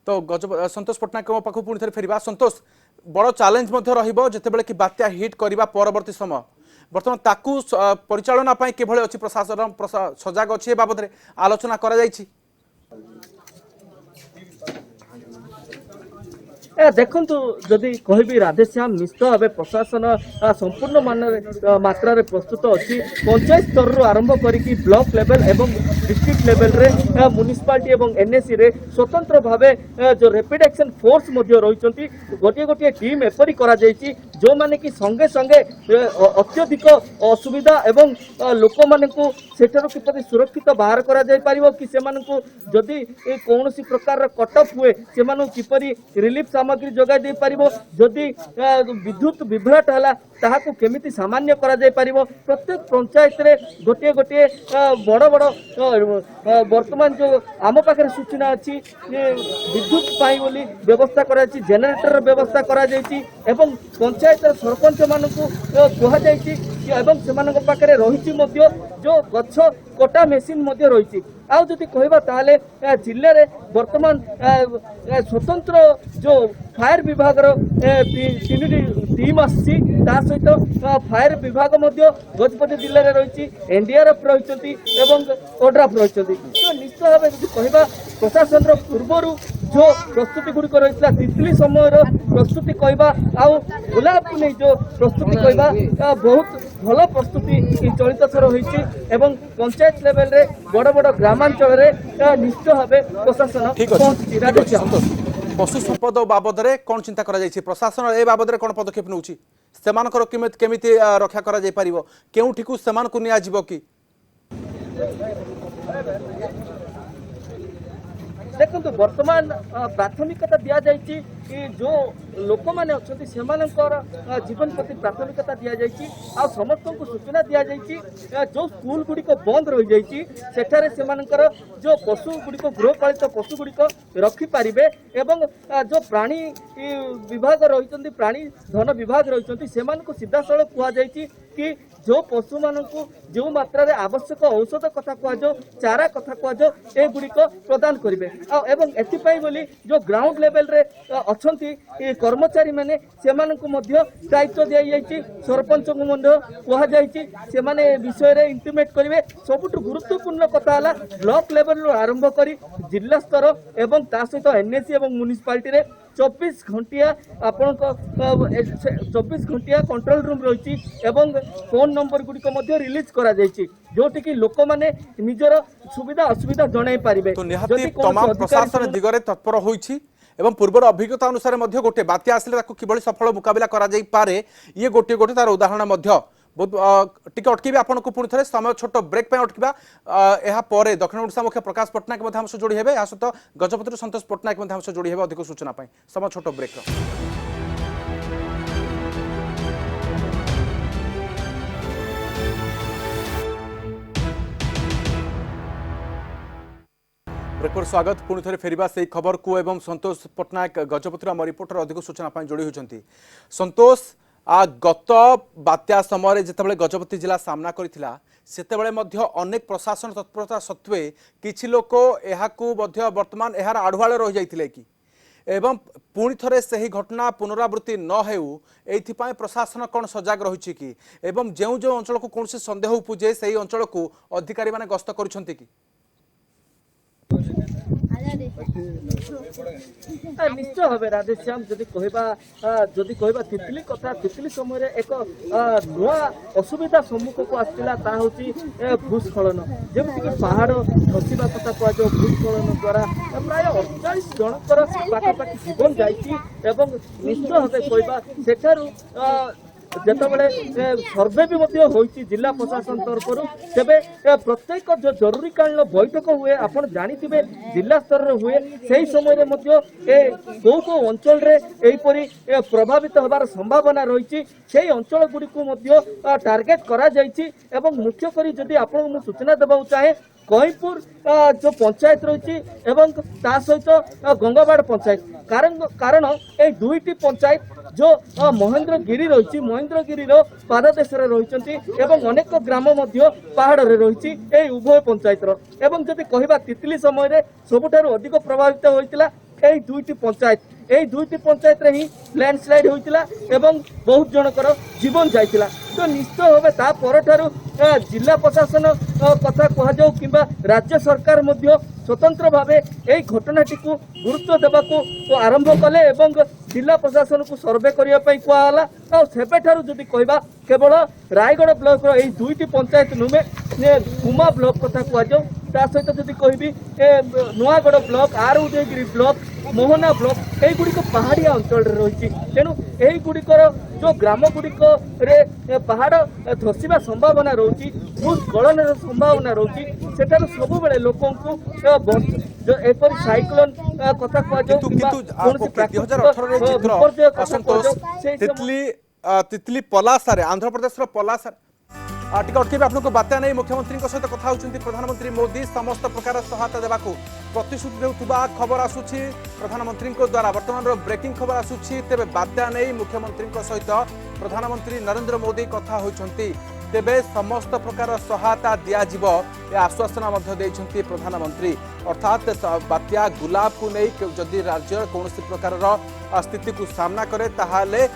तो संतोष पटनायक पाखु पुणी थे फेरिबा संतोष बड़ चैलेंज जितेबाला कि बात्या हिट करने परवर्ती समय बर्तमान ताकू परिचालना किभली अच्छी प्रशासन सजग अच्छी बाबद आलोचना करा जाइछि। देखु जदि कहबी राधेश्याम निश्चित भाव प्रशासन संपूर्ण मात्रा प्रस्तुत अच्छी पंचायत स्तर रु आरंभ करी ब्लॉक लेवल एवं डिस्ट्रिक्ट लेवल रे म्युनिसिपालिटी एवं एनएससी रे स्वतंत्र भाव जो रैपिड एक्शन फोर्स रही गोटे गोटे टीम एपरी करा जाइछि जो माने कि संगे संगे अत्यधिक असुविधा एवं लोक मानकु सेठरो किपरि सुरक्षित बाहर करा जाय परिबो कि से मानकु जदि कोनोसी प्रकार कट ऑफ हुए से मानकु किपरि रिलीफ सामग्री जोगाई दे पारिबो जदि विद्युत विभ्राट हला ताहाको केमिति सामान्य करा जाय पारिबो प्रत्येक पंचायत रे गोटे गोटे बड़ बड़ वर्तमान जो आम पाखे सूचना अच्छी विद्युत पाई बोली व्यवस्था करा जायछि जनरेटर व्यवस्था करा जायछि एवं पंचायत सरपंच मानकु कुहा जायछि एवं सेमानक पाखे रहिछि मध्य जो गछ कटा मेसीन मध्य रहिछि आउ जदि कहबा ताले जिल्ला रे वर्तमान स्वतंत्र जो फायर विभाग टीम आसी सहित फायर विभाग गजपति जिले में रही एनडीआरएफ रही ओड्राफ रही तो निश्चित भाव जो कहवा प्रशासन पूर्वर जो प्रस्तुति गुड़िक रही तितली समय प्रस्तुति कहवा आउ गुलाब को नहीं जो प्रस्तुति कहवा बहुत भल प्रस्तुति चलित थर होती पंचायत लेवल रे बड़ बड़ ग्रामांचल निश्चित भाव प्रशासन पहुंची। पशु संपद बाबद में कौन चिंता करा जायछि प्रशासन ए बाबद में कौन पदक्षेप नउछि सेमानकर केमिति रक्षा करा जाय परिबो केउठी को सेमान को निया जिवो कि देखो वर्तमान प्राथमिकता दि जाइछि जो लोक मैंने अच्छा जीवन प्रति प्राथमिकता दि जाइछि आ समस्त को सूचना दि जाइछि जो स्कूल गुड़िक बंद रही जाइछि सेठारे सेमानकर जो पशु गुड़िक गृहपालित पशु गुड़िक रखिपारे एवं जो प्राणी विभाग रही प्राणी धन विभाग रही सीधा सड़क कहुई कि जो पशु मानकु जो मात्रा रे आवश्यक औषध कथा कह जाओ चारा कथा कह जाओ ए गुड़िक प्रदान करेंगे एवं एथिपाई बोली जो ग्राउंड लेवल रे अछंती कर्मचारी माने सेमानकु मध्य दायित्व दिया जायछि सरपंच को मध्य कहा जायछि से माने विषय रे इंटिमेट करिवे सबुठु गुरुत्वपूर्ण कथा हला ब्लॉक लेवल रो आरंभ करी जिला स्तर एवं ता सहित एनएसी एवं म्युनिसिपालिटी रे 24 घंटिया आपण 24 घंटिया कंट्रोल रूम रही एवं फोन नंबर गुड़िक रिलीज करा जोटि कि लोक माने निजर सुविधा असुविधा जणाई पारिबे तो निहाती तमाम प्रशासन दिगरे तत्पर होईछि एवं पूर्वर अभिज्ञता अनुसार मध्य गोटे बात्या आसिले ताको किभଳି सफल मुकाबिला करा जाई पारे ये गोटे गोटे तार उदाहरण मध्य बहुत टिके अटकीबे आपन को पुणी थे समय छोट ब्रेक पे अटकीबा एहा परे दक्षिण ओडिशा मुख्य प्रकाश पटनायक मध्य हमसे जोड़ी हेबे या सहित गजपति संतोष पटनायक मध्य हमसे जोड़ी हेबे अधिक सूचना पाई समय छोट ब्रेक ब्रेक पर स्वागत पुणी थे फेरिबा से खबर को एवं संतोष पटनायक गजपति आम रिपोर्टर अधिक सूचना पाई जोड़ी होती संतोष गत बात्या समय जितेबाला गजपति जिला सामना करथिला सेतेबाला मध्य अनेक प्रशासन तत्परता सत्वे किछि लोक एहाकू मध्य वर्तमान एहार आढ़ुआले रहि जाइथिले कि एवं पुणी थरे सही घटना पुनरावृत्ति न हेउ एथिपाई प्रशासन कौन सजग रही कि एवं जो जो अंचल को कौन संदेह उपजे से अंचल को अधिकारी माने गस्त करुछंती कि निश्चय भावे राधेश्याम जदि कहबा तितली कथा तितली समय एक नुआ असुविधा सम्मुख को आसला भूस्खलन जमीक पहाड़ धसवा कथा कह भूस्खलन द्वारा प्राय 48 जनकर पाखापाखि जीवन जाइए निश्चय भावे कहबा सेठारु जेतबले सर्वे भी मध्य होइछि जिला प्रशासन तरफ तेबे प्रत्येक जो जरूरीकालीन बैठक हुए आपण जानिथिबे जिला स्तर रे हुए सही समय रे मध्य को अंचल रे एपरी प्रभावित होबार संभावना रहिछि सेही अंचल गुडी को मध्य टार्गेट करा जाइछि एवं मुख्य करी जदि आपण मु सूचना देबा चाहे कईपुर जो पंचायत रही एवं ता सहित गंगाबाड़ पंचायत कारण ए दुईटी पंचायत जो महेंद्रगिरी रही महेंद्रगिरी पाददेश रही अनेक ग्राम पहाड़ रे रही उभय पंचायत एवं जदि कहबा तितली समय सबुठारु अधिक प्रभावित होइतिला एई दुईटी पंचायत रे ही लैंडस्लाइड होइतिला एवं बहुत जनकर जीवन जाइतिला तो निश्चय भावे ता परठारु जिला प्रशासन कथा कह जाऊ किंबा राज्य सरकार मध्य स्वतंत्र भावे एई घटनाटी को गुरुत्व देबाको आरंभ कले एवं जिला प्रशासन को सर्वे करिया पई कहला आ सेबेठारु जदि कहबा केवल रायगढ़ ब्लॉक रो एई दुईटी पंचायत नुमे कुमा ब्लॉक कथा कह जाऊ ता सहित जदि कहबी नुआगढ़ ब्लॉक आर उदयगिरी ब्लॉक मोहना ब्लॉक एई गुडी को पहाड़िया अंचल रे रही तेणु एई गुडिकर जो ग्राम गुडिक रे पहाड़ धसवा संभावना रही भूस्खलन संभावना रही सेठार सब बेले लोकों जो एपर साइक्लोन कथा तितली पलासारे आंध्र प्रदेश पलासार टिके अटके आपको बात्या नहीं मुख्यमंत्री सहित कथा होती प्रधानमंत्री मोदी समस्त प्रकार सहायता देवा प्रतिश्रुति देउथुबा खबर आसुछि प्रधानमंत्री द्वारा वर्तमान ब्रेकिंग खबर आसुछि तेबे बात्या नहीं मुख्यमंत्री सहित प्रधानमंत्री नरेंद्र मोदी कथा होइछंती तेबे समस्त प्रकार सहायता दियाजिबो ए आश्वासन मध्य देइछंती प्रधानमंत्री अर्थात बात्या गुलाब को नहीं जदि राज्य कौन प्रकार स्थिति को सामना करे ताहाले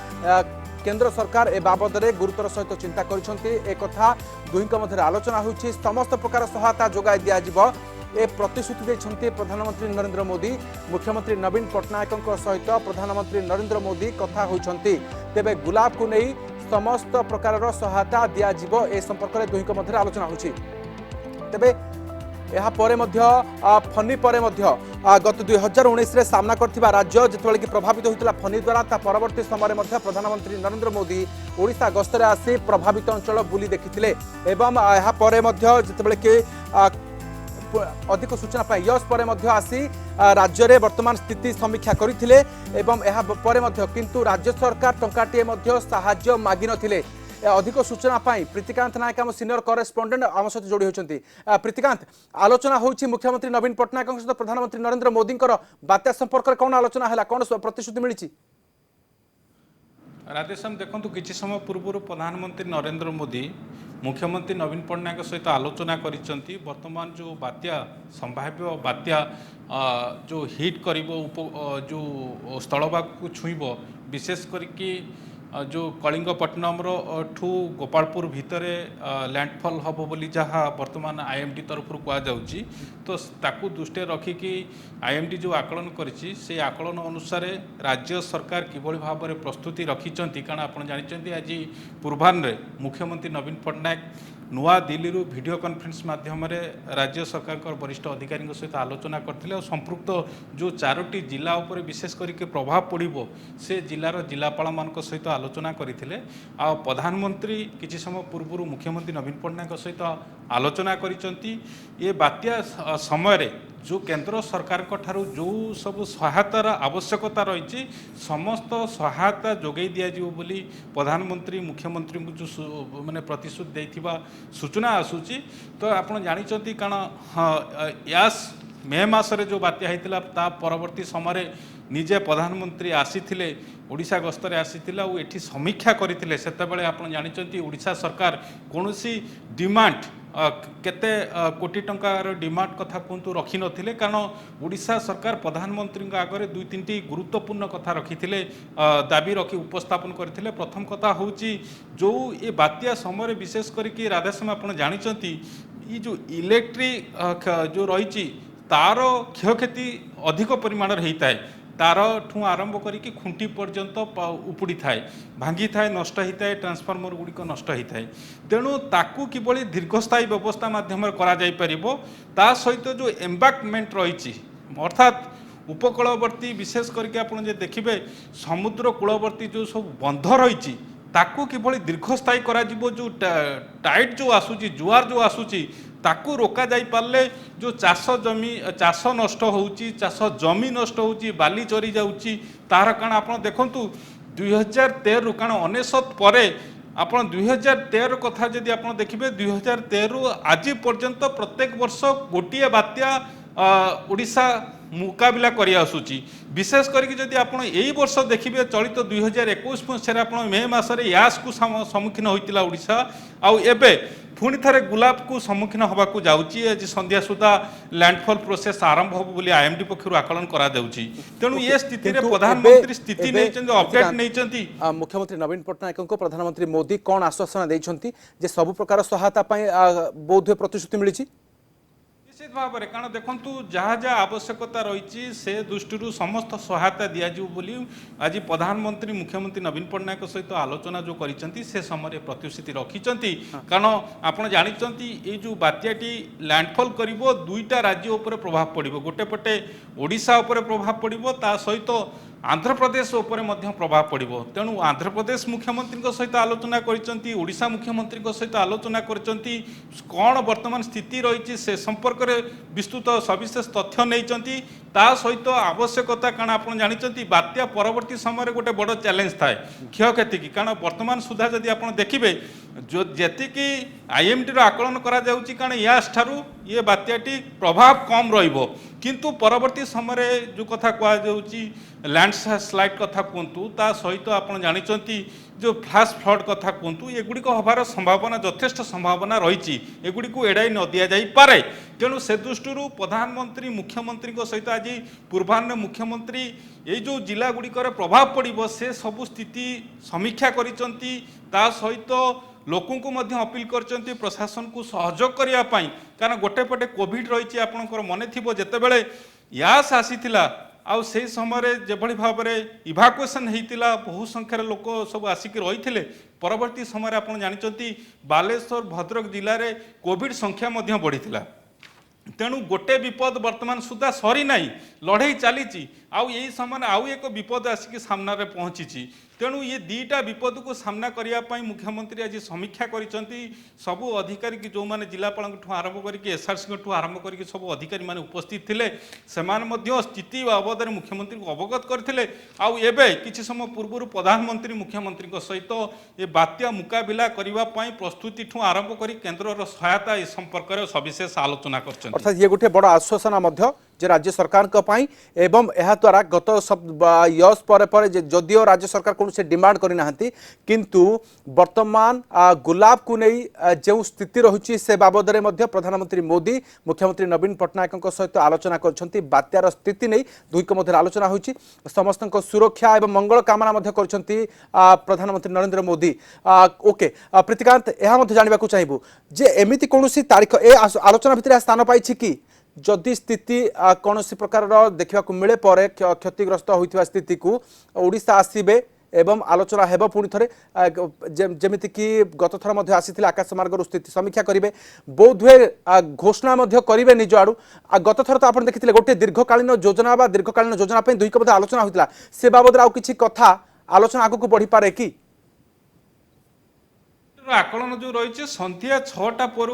केंद्र सरकार ए बाबद में गुरुतर सहित चिंता कथा दुही मध्य आलोचना होती समस्त प्रकार सहायता जोगाई दिज्व ए प्रतिश्रुति देते प्रधानमंत्री नरेंद्र मोदी मुख्यमंत्री नवीन पट्टनायक सहित प्रधानमंत्री नरेंद्र मोदी कथा होती तेबे गुलाब को नहीं समस्त प्रकार सहायता दिज्व ए संपर्क में दुही मध्य आलोचना होती तेबे यह परे मध्य फनी परे मध्य गत 2019 रे सामना करथिबा राज्य जेतबेले कि प्रभावित होइतला फनी द्वारा ता परवर्ती समय मध्य प्रधानमंत्री नरेंद्र मोदी ओडिशा गस्तरे आसी प्रभावित अंचल बुली देखिथिले एवं यह परे मध्य जेतबेले कि अधिक सूचना पाई यस परे मध्य आसी राज्य रे वर्तमान स्थिति समीक्षा करथिले एवं यह परे मध्य किंतु राज्य सरकार टंकाटिए मध्य सहाय्य मागी नथिले अधिक सूचना पाई प्रीतिकांत नायक आम सीनियर करेस्पोंडेंट आम सहित जोड़ी होती प्रीतिकांत आलोचना होची मुख्यमंत्री नवीन पट्टनायक सहित प्रधानमंत्री नरेंद्र मोदी बात्या संपर्क में कौन आलोचना है कौन प्रतिश्रुति मिली राधेश्याम देखु किसी समय पूर्व प्रधानमंत्री नरेंद्र मोदी मुख्यमंत्री नवीन पट्टनायक सहित आलोचना करिसेंती वर्तमान जो बात्या संभाव्य बात्या जो हिट करिवो जो स्थलभाग को छुईब विशेष करके जो कलिंगपट्टनम ठू गोपालपुर भितर लैंडफॉल हम बोली जहाँ वर्तमान आईएमडी तरफ कहुच्छी तो ताकू दृष्टि रखिकी आईएमडी जो आकलन करिछि से आकलन अनुसार राज्य सरकार किभली भाव में प्रस्तुति रखिंट कारण आप जानते आज पूर्वाह्न मुख्यमंत्री नवीन पट्टनायक नुआ दिल्ली वीडियो कॉन्फ्रेंस माध्यम राज्य सरकार वरिष्ठ अधिकारी सहित आलोचना करते संपृक्त जो 4टी जिला उपर विशेष करके प्रभाव पड़ो से जिलार जिलापाल मान सहित आलोचना करते आ प्रधानमंत्री किसी समय पूर्व मुख्यमंत्री नवीन पट्टनायक सहित आलोचना करिसेंती ये बात्या समय जो केंद्र सरकार ठारू जो सब सहायतार आवश्यकता रही समस्त सहायता जोगई दिज्व बोली प्रधानमंत्री मुख्यमंत्री को जो माने प्रतिश्रुति देथिबा सूचना आसूची तो आप जानते कारण हाँ यास मे मासरे जो बात्या होता ता परवर्ती समय निजे प्रधानमंत्री आसीथिले ओडिशा गस्तरे आसीथिला और एठी समीक्षा करथिले सेतेबेले आपण जानते ओडिशा सरकार कोनोसी डिमांड केते कोटी टंकार डिमांड कथा कहतु रखी नथिले कारण ओडिशा सरकार प्रधानमंत्री आगे 2-3टी गुरुत्वपूर्ण कथा रखिथिले दाबी रखी उपस्थापन करथिले प्रथम कथा होची जो ये बात्या समय विशेष करके राधेश्याम आपण जानते ये जो इलेक्ट्रिक जो रही तार क्षयक्षति अधिक परिमाण होता है तार ठू आरंभ करके खुंटी पर्यंत उपुड़ी थाए भांगी थाए नष्ट होता है ट्रांसफॉर्मर गुड़िक नष्ट होता है तेणु ताकू किभली दीर्घस्थायी व्यवस्था माध्यम करा जाई परिबो ता सहित जो एम्बाकमेंट रही अर्थात उपकूलवर्ती विशेष करके आप देखिए समुद्र कूलवर्ती जो सब बंध रही ताकू किभली दीर्घस्थायी करा जिवो जो टाइड जो आसूची जुआर जो आसूची ताकू रोका जाई पारले जो चाष जमी चाष नष्ट होउची चाष जमी नष्ट होउची बाली चरी जाउची तार कारण आप देखंतु 2013 कारण 19 परे आप 2013 कथा जदि आप देखिए 2013 आज पर्यंत प्रत्येक वर्ष गोटे बात्या ओडिशा मुकाबिला करी आसुची विशेष करके जदि आप यही वर्ष देखिए चलित 2021 मसीह आप मे मासरे यास को सम्मुखीन होता ओडिशा आउ एबे पुणी थे गुलाब को सम्मुखीन होगा जाऊँगी आज संध्या सुधा लैंडफॉल प्रोसेस आरंभ हो बोली आईएमडी पक्षर आकलन करा जाउची तेणु ये स्थिति रे प्रधानमंत्री स्थिति नहीं अपडेट नहीं मुख्यमंत्री नवीन पट्टनायक को प्रधानमंत्री मोदी कौन आश्वासन देइछंती जे सब प्रकार सहायता बोध प्रतिश्रुति मिली निश्चित भाव में कारण देखु जहाँ जहाँ आवश्यकता रही से दृष्टि समस्त सहायता दिज्व बोली आज प्रधानमंत्री मुख्यमंत्री नवीन पट्टनायक सहित आलोचना जो करिसेंती से समय प्रतिश्रुति रखिंट कारण आप जानते ये जो बात्याटी लैंडफॉल करिवो 2टा राज्य उपर प्रभाव पड़ो गोटे पटे ओडिशा उपर प्रभाव पड़ो ता सहित आंध्र प्रदेश उपर प्रभाव पड़ो तेणु आंध्र प्रदेश मुख्यमंत्री सहित आलोचना करिसेंती ओडिशा मुख्यमंत्री सहित आलोचना करिसेंती कौन वर्तमान स्थिति रही से संपर्क में विस्तृत सविशेष तथ्य नहीं ता सहित आवश्यकता कारण आप जानते बात्या परवर्ती समय गोटे बड़ चैलेंज थाए क्षयक्षति की कारण वर्तमान सुधा जदि आप देखिए जो जी आईएमडी आकलन करा जाउची कारण यास ठारू ये बात्याटी प्रभाव कम रहिबो किंतु परवर्ती समय जो कथा कहा जाउची लैंडस्लाइड कथा कहतु ता सहित आप जानते जो फ्लैश फ्लड कथा कहतु एगुड़िक हबार संभावना यथेष्ट संभावना रही एगुड़ी एड़ाई न दि जापे तेणु से दृष्टि प्रधानमंत्री मुख्यमंत्री सहित आज पूर्वाह्न मुख्यमंत्री ये जो जिला गुड़िकर प्रभाव पड़ो से सबू स्थिति समीक्षा करिसेंती ता सहित लोकों को मध्य अपील करचंती प्रशासन को सहयोग करने कारण गोटे पटे कोविड रही आपंकर मन थी जितेबले यास आसीथिला आउ से समय जेभली भाव में इभाकुएसन होता बहु संख्यार लोक सब आसिक रही परवर्ती समय आप जानते बालेश्वर भद्रक जिले में कोविड संख्या बढ़ी तेणु गोटे विपद वर्तमान सुधा सरी ना लड़ाई चली आउ यही समय आउ एक विपद आसिक सामना रे पहुँची तेणु ये 2टा विपद को सामना करने मुख्यमंत्री आज समीक्षा करिसेंती सबू अधिकारी की जो मैंने जिलापाल आरंभ करके एसआरसी आरंभ करके सब अधिकारी माने उपस्थित थिले सेमान मध्य स्थिति बाबद मुख्यमंत्री को अवगत करथिले आउ एबे किछि समय पूर्व प्रधानमंत्री मुख्यमंत्री सहित ये बात्या मुकाबिला करने प्रस्तुति आरंभ कर केन्द्र सहायता इस संपर्क में सविशेष आलोचना कर अर्थात ये गोटे बड़ आश्वासन जे राज्य सरकार एवं यह द्वारा गत यस पर जदियो राज्य सरकार कौन से डिमांड करना किंतु वर्तमान गुलाब को नहीं जो स्थिति रही से बाबद में प्रधानमंत्री मोदी मुख्यमंत्री नवीन पट्टनायक सहित आलोचना कर बात्यार स्थिति नहीं दुईक मध्य आलोचना होती समस्त सुरक्षा और मंगल कामना प्रधानमंत्री नरेंद्र मोदी ओके प्रीतिकांत यह जानवा चाहिए जे एमती कौन तारीख ए आलोचना भितर स्थान पाई कि जदि स्थिति कौन प्रकार देखा मिले पर क्षतिग्रस्त होता स्थिति को ओडिशा आसबे एवं आलोचना हेब पुणी थे जमीक गत थर आसी आकाशमार्ग स्थिति समीक्षा करेंगे बोधे घोषणा करेंगे निज आड़ू गत थर तो आप देखिए गोटे दीर्घकालीन योजना दीर्घकालीन योजना दुईक मध्य आलोचना होता से बाबद आउ किसी कथा आलोचना आगक बढ़ी पारे कि आकलन जो रही सन्ध्या 6टा पर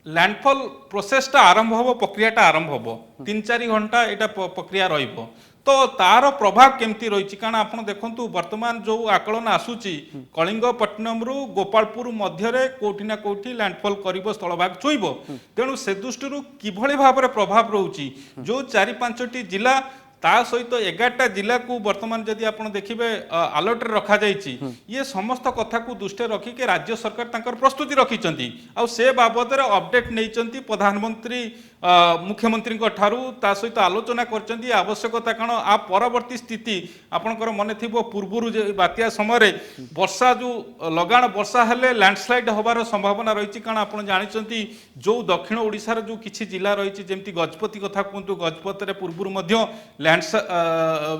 लैंडफॉल प्रोसेसटा आरंभ हम प्रक्रियाटा आरंभ हम 3-4 घंटा यहाँ प्रक्रिया रहिबो तो तार प्रभाव केमती रही कारण आप देखु वर्तमान जो आकलन आसूची कलिंगपट्टनम रु गोपालपुर मध्य कोठिना कोठी लैंडफॉल कर स्थलभाग छुईब तेणु से दृष्टि किभली भाव में प्रभाव रोची जो 4-5टी जिला ता सहित 11टा जिला को वर्तमान जदि आप देखिए अलर्ट रखा जाइए ये समस्त कथा को दृष्टि रखिक राज्य सरकार तांकर प्रस्तुति रखिंट आ से बाबद अपडेट नहीं प्रधानमंत्री मुख्यमंत्री ठारू ता सहित आलोचना कर आवश्यकता कारण आ परवर्ती स्थिति आपंकर मन थी पूर्वर बात्या समय वर्षा जो लगाण वर्षा हेले लैंडस्लाइड होबार संभावना रही कारण आप जानते जो दक्षिण ओडिशार जो किसी जिला रही जमी गजपति कथा कहतु गजपत पूर्व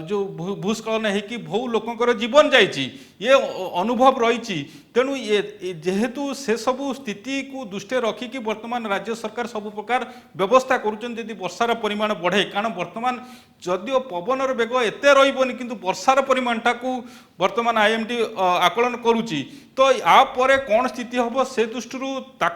जो भूस्खलन होगी बहु लोकंर जीवन जाइए ये अनुभव रही तेणु ये जेहेतु से सबू स्थिति को दृष्टि रखिकी वर्तमान राज्य सरकार सब प्रकार व्यवस्था करुँच वर्षार परिमाण बढ़े कारण वर्तमान जदियो पवनर बेग एत रही किंतु वर्षार परिमाणटा को वर्तमान आईएमडी आकलन करुच्ची तो यापर कौन स्थिति हम से दृष्टि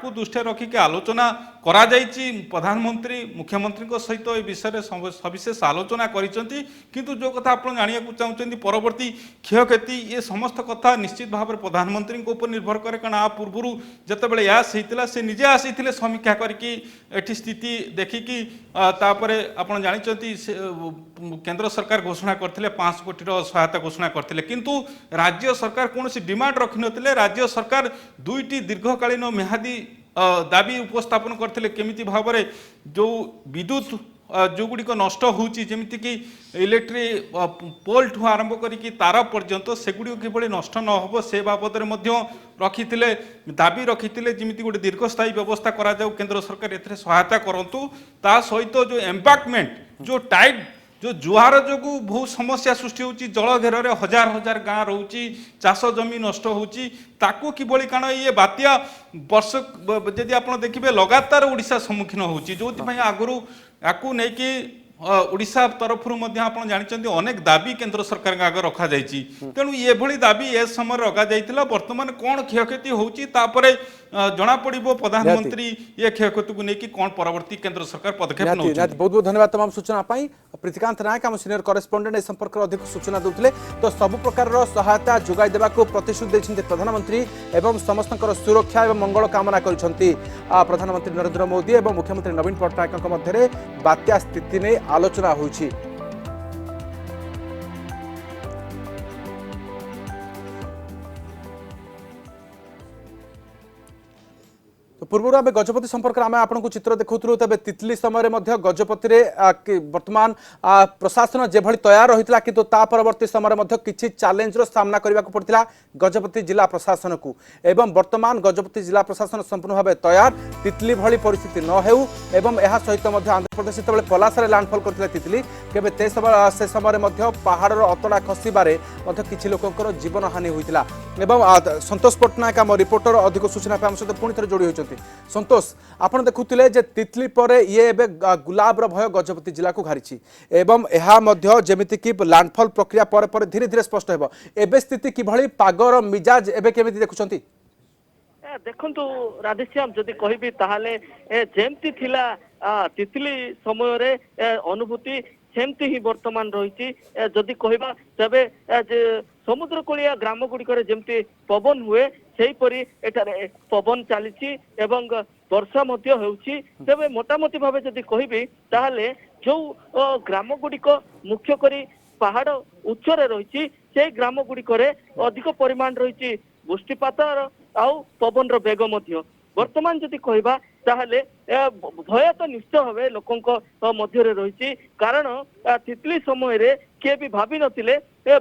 दृष्टि रखिक आलोचना करा जाइछि प्रधानमंत्री मुख्यमंत्री सहित ए विषय सविशेष आलोचना करिसेंती किंतु जो कथा आप जानिया चाहते परवर्ती क्षयक्षति ये समस्त कथा निश्चित भाव में प्रधानमंत्री ऊपर निर्भर करे कारण आ पूर्व जितेबाला यास होता से निजे आसी समीक्षा करके स्थिति देखिकी तापर आप जानते केंद्र सरकार घोषणा करते 5 कोटी सहायता घोषणा करते किंतु राज्य सरकार कौन डिमांड रखि नथिले राज्य सरकार 2टी दीर्घकालीन मेहादी दाबी उपस्थापन करते केमिति भाव में जो विद्युत जो गुड़िक नष्ट होमितिक इलेक्ट्रिक पोल ठू आरंभ करी तार पर्यंत सेगुड़ी किभली नष्ट न हो से बाबद रखी दाबी रखी जमी गोटे दीर्घस्थायी व्यवस्था करा जाऊ केंद्र सरकार ए सहायता करूँ ता सहित जो एम्पैक्टमेंट जो टाइड जो जुआर जो बहुत समस्या सृष्टि होची जल घेर हजार हजार गाँ रोची चाष जमी नष्ट होची ताकू किभली कारण ये बात्या वर्ष जदि आप देखिए लगातार ओडिशा सम्मुखीन होची जो आगु याकू नहीं कि ओडिशा तरफ आप जानते अनेक दाबी केंद्र सरकार आगे रखा जाइए तेणु ये भली दाबी ए समय रखा जाइए वर्तमान कौन क्षयक्षति होची तापरे जना पड़िबो प्रधानमंत्री ये क्षयक्षति को लेकिन कौन परवर्ती केंद्र सरकार पदक्षेप बहुत बहुत धन्यवाद तमाम सूचना पाई प्रीतिकांत नायक आम सीनियर करेस्पोंडेंट ए संपर्क अधिक सूचना देते तो सबु प्रकार सहायता जोगाई देवा प्रतिश्रुति देते प्रधानमंत्री एवं समस्त सुरक्षा और मंगल कामना करछंती प्रधानमंत्री नरेंद्र मोदी और मुख्यमंत्री नवीन पट्टनायक मध्य बात्या स्थिति नहीं आलोचना होइछि। तो पूर्व आम गजपति संपर्क में आपको चित्र देखुलू तेज तितली समय गजपति वर्तमान प्रशासन जेभली तैयार रही किंतु ता परवर्ती समय किसी चैलेंजर सामना करने को पड़ता गजपति जिला प्रशासन को एवं वर्तमान गजपति जिला प्रशासन संपूर्ण भाव तैयार तितली भली परिस्थिति न हो सहित आंध्र प्रदेश जो पलासरे लैंडफॉल करते तितली केवे से समय पहाड़ अतड़ा खसबार किसी लोकर जीवन हानि होता संतोष पट्टनायक आम रिपोर्टर अधिक सूचना आम सहित पुणी थे जोड़ी होती संतोष आपण देखुले जे तितली पर ये एबे गुलाबर भय गजपति जिला को घारी एवं यह जमिति कि लैंडफॉल प्रक्रिया पर पर धीरे धीरे स्पष्ट हेबो एबे स्थिति किभली पागर मिजाज एबे केमिति देखुछंती देखंतु राधेश्याम जदि कहबी ताहाले जेमती थिला तितली समय रे अनुभूति सेमती ही वर्तमान रही जदि कहबा तबे समुद्र कूलिया ग्राम गुड़िकर जमती पवन हुए सेहीपरि एठारे पवन चली वर्षा मध्य होउछि तेबे मोटामोटी भावे जदि कहबी ताहले जो ग्राम गुड़िक मुख्य करी पहाड़ उच्चरे रही से ग्राम गुड़िक अधिक परिमाण रही वृष्टिपात आउ पवन बेग मध्य वर्तमान जदि कहबा ताहले भय तो निश्चय भावे लोकंक मध्य रही कारण तितली समय रे किए भी भाभी नथिले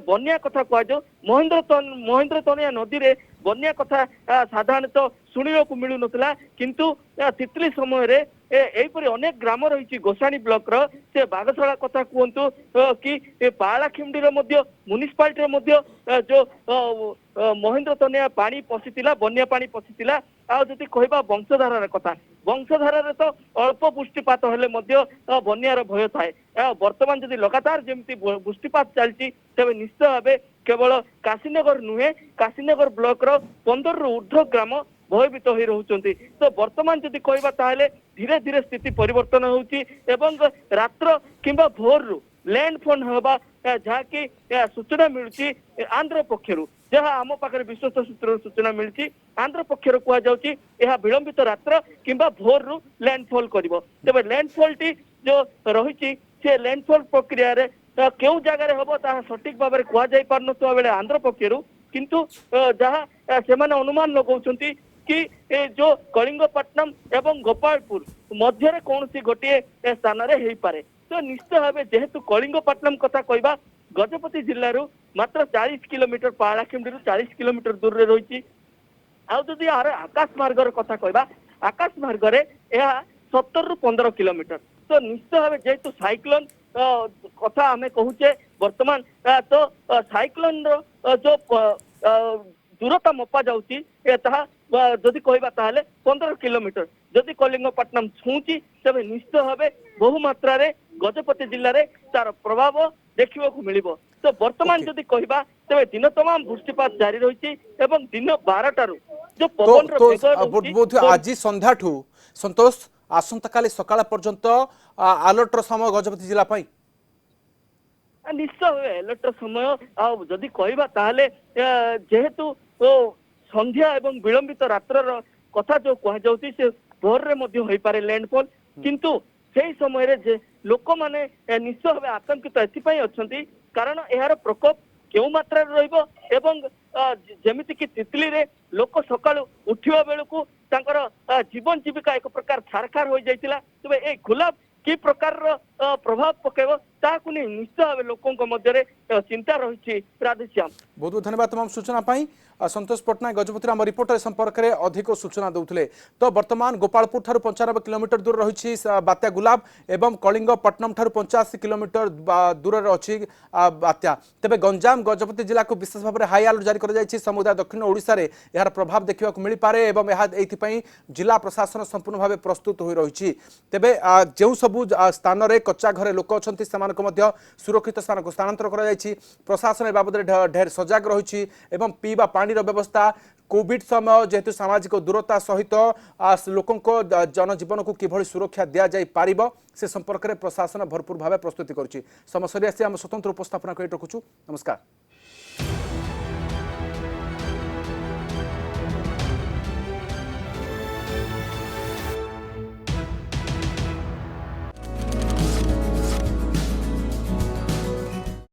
बन्या कथा कह महेंद्र तनिया नदी रे बन्या कथा साधारणतः शुणा को मिलू नथिला किंतु तितली समय रे एपरी अनेक ग्राम रही गोसाणी ब्लॉक रो से बागशाला कथा कहतु कि पालाखिमडी म्युनिसिपालिटी जो महेंद्र तनिया पानी पशिला बन्या पानी पशिला आ जदि कहबा वंशधारार कथा वंशधारार तो अल्प वृष्टिपात हेले बन्यार भय थाए वर्तमान जदि लगातार जमी वृष्टिपात चलती तेज निश्चय भाव केवल काशीनगर नुहे काशीनगर ब्लॉक रो 15 रु ऊर्ध्व ग्राम भयभीत हो रही तो वर्तमान जदि कहबा ताहले धीरे धीरे स्थिति परिवर्तन होउची एवं रात्र किंबा भोर रु लैंडफॉल होबा जहाँकि सूचना मिलूची आंध्र पक्षरु जहाँ आम पाखे विश्वस्त सूत्र सूचना मिलती आंध्र पक्षर कहुची यह विलंबित रात्र किंबा भोर रु लैंडफॉल करिवो तेबे लैंडफॉल टी जो रही से लैंडफॉल प्रक्रिया रे केउ जगह हम ता सठिक भाव में कहुई पार नथिबा बेले आंध्र पक्षरु किंतु जहाँ से अनुमान लगाउछंती कि जो कलिंगपट्टनम एवं गोपालपुर मध्य कौन सी गोटे स्थान रे पारे तो निश्चय भाव जेहेतु कलिंगपट्टनम कथा कहबा गजपति जिल्लारू मात्र 40 किलोमीटर पालाखिमडी 40 किलोमीटर दूर रे रही आदि यार आकाश मार्ग कथा कहबा आकाश मार्ग रे 17 रु 15 किलोमीटर तो निश्चय भाव जेहेतु साइक्लोन कथा आम कहूचे वर्तमान तो साइक्लोन जो दूरता मपा जाउची जदि कहबा ताहले 15 किलोमीटर जदि कलिंगपट्टनम छूची तेज निश्चय भाव बहु मात्रा रे गजपति जिल्ला रे तार प्रभाव देखा मिलिबो तो वर्तमान जदि कहबा तेज दिन तमाम वृष्टिपात जारी रही एवं दिन 12टारू जो पवन बोध आज संध्याठू संतोष आसंता काली सकाळ पर्यंत अलर्टर समय गजपति जिला पाई निश्चय हुए अलर्टर समय जदि कहबा ताहले जेहेतु संध्या एवं विलंबित रात्र कथा जो कहुची से भोर रे मध्य होई पारे लैंडफॉल किंतु से समय रे लोक माने निश्चय भाव आतंकित एथिपाई अछंती कारण यार प्रकोप केउ मात्रा रहिबो एवं जेमिति कि तितली रे लोक सकाळु उठिबा बेलकु तांकर जीवन जीविका एक प्रकार छारखार हो जाइतिला तबे ए गुलाब कि प्रकार प्रभाव पकेबो ताकु निश्चय भाव लोकंक मध्य चिंता रही राधेश्याम बहुत बहुत धन्यवाद तमाम सूचना पाई संतोष पट्टनायक गजपति आम रिपोर्टर संपर्क में अधिक सूचना देउथिले तो वर्तमान गोपालपुर ठारू 95 किलोमीटर दूर रही बात्या गुलाब एवं कलिंगपट्टनम ठारू 85 किलोमीटर दूर अच्छी बात्या तेबे गंजाम गजपति जिला को विशेष भाव में हाई अलर्ट जारी कर जायछि समुदाय दक्षिण ओडिशा रे यार प्रभाव देखा मिल पारे एवं एथि जिला प्रशासन संपूर्ण भाव प्रस्तुत हो रही तेबे जो सबू स्थान में कच्चा घरे लोक अच्छा से सुरक्षित स्थान को स्थानांतर कर प्रशासन बाबद ढेर सजग रही पीवा पानी व्यवस्था कोविड समय जेहेतु सामाजिक दूरता सहित लोकों जनजीवन को किभली सुरक्षा दि जाई पारिबो से संपर्क में प्रशासन भरपूर भाव प्रस्तुति करुच्ची समय सरी आसी आम स्वतंत्र उपस्थापना कर रखुचु नमस्कार।